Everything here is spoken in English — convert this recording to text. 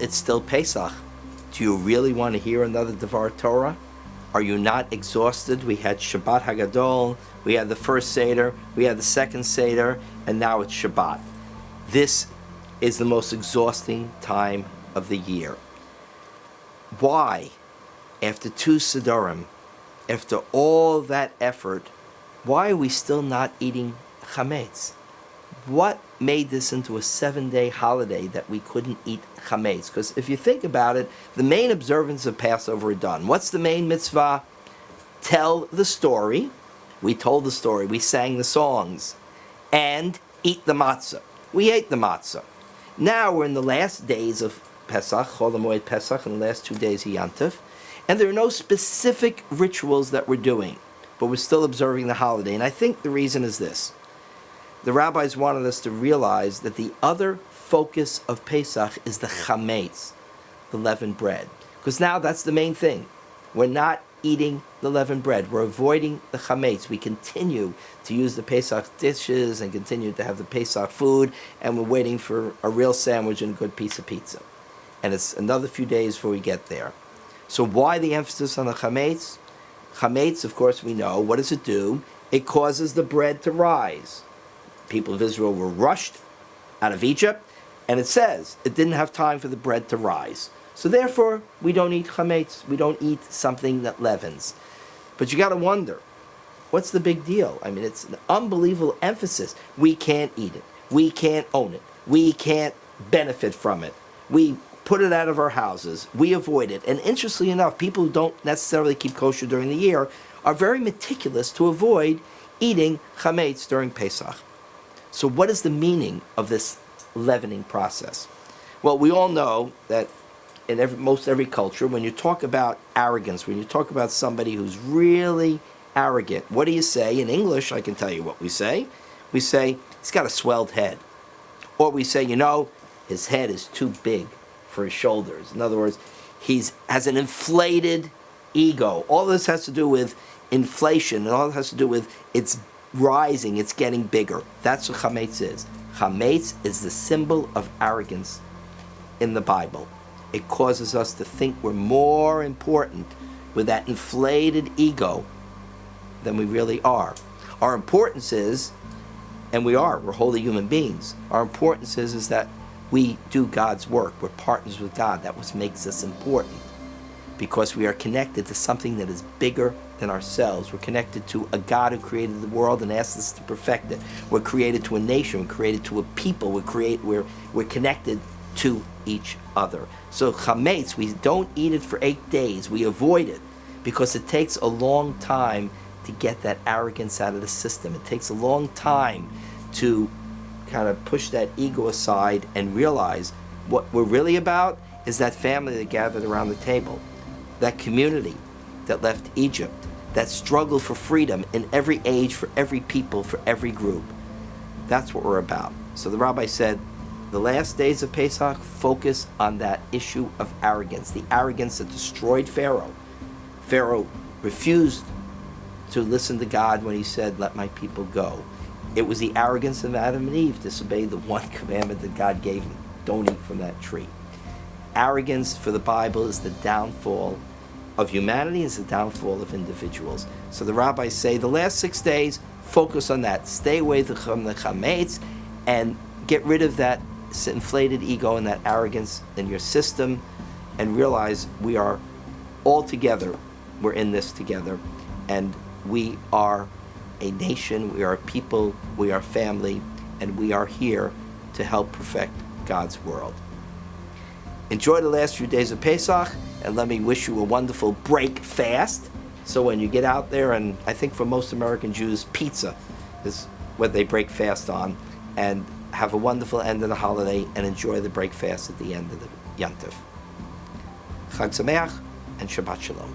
it's still Pesach. Do you really want to hear another Devar Torah? Are you not exhausted? We had Shabbat Hagadol, we had the first Seder, we had the second Seder, and now it's Shabbat. This is the most exhausting time of the year. Why, after 2 Sidurim, after all that effort, why are we still not eating chametz? What made this into a 7-day holiday that we couldn't eat chametz? Because if you think about it, the main observances of Passover are done. What's the main mitzvah? Tell the story. We told the story. We sang the songs. And eat the matzah. We ate the matzah. Now we're in the last days of Pesach, Chol haMoed Pesach, in the last 2 days of Yantif. And there are no specific rituals that we're doing, but we're still observing the holiday. And I think the reason is this. The rabbis wanted us to realize that the other focus of Pesach is the chametz, the leavened bread. Because now that's the main thing. We're not eating the leavened bread. We're avoiding the chametz. We continue to use the Pesach dishes and continue to have the Pesach food, and we're waiting for a real sandwich and a good piece of pizza. And it's another few days before we get there. So why the emphasis on the chametz? Chametz, of course, we know. What does it do? It causes the bread to rise. People of Israel were rushed out of Egypt, and it says it didn't have time for the bread to rise. So therefore, we don't eat chametz. We don't eat something that leavens. But you got to wonder, what's the big deal? I mean, it's an unbelievable emphasis. We can't eat it. We can't own it. We can't benefit from it. We put it out of our houses. We avoid it. And interestingly enough, people who don't necessarily keep kosher during the year are very meticulous to avoid eating chametz during Pesach. So what is the meaning of this leavening process? Well, we all know that in most every culture, when you talk about arrogance, when you talk about somebody who's really arrogant, what do you say? In English, I can tell you what we say. We say, he's got a swelled head. Or we say, his head is too big for his shoulders. In other words, has an inflated ego. All this has to do with inflation, and all it has to do with it's rising, it's getting bigger. That's what chametz is. Chametz is the symbol of arrogance in the Bible. It causes us to think we're more important with that inflated ego than we really are. Our importance is, and we're holy human beings, our importance is that we do God's work. We're partners with God. That's what makes us important, because we are connected to something that is bigger than ourselves. We're connected to a God who created the world and asked us to perfect it. We're created to a nation. We're created to a people. We're connected to each other. So chametz, we don't eat it for 8 days. We avoid it because it takes a long time to get that arrogance out of the system. It takes a long time to kind of push that ego aside and realize what we're really about is that family that gathered around the table, that community that left Egypt, that struggle for freedom in every age, for every people, for every group. That's what we're about. So the rabbi said, the last days of Pesach focus on that issue of arrogance, the arrogance that destroyed Pharaoh. Pharaoh refused to listen to God when he said, let my people go. It was the arrogance of Adam and Eve to disobey the one commandment that God gave them. Don't eat from that tree. Arrogance for the Bible is the downfall of humanity, is the downfall of individuals. So the rabbis say the last 6 days, focus on that. Stay away from the chametz and get rid of that inflated ego and that arrogance in your system, and realize we are all together. We're in this together, and we are a nation, we are a people, we are family, and we are here to help perfect God's world. Enjoy the last few days of Pesach, and let me wish you a wonderful break fast. So when you get out there, and I think for most American Jews, pizza is what they break fast on, and have a wonderful end of the holiday, and enjoy the break fast at the end of the Yantif. Chag Sameach and Shabbat Shalom.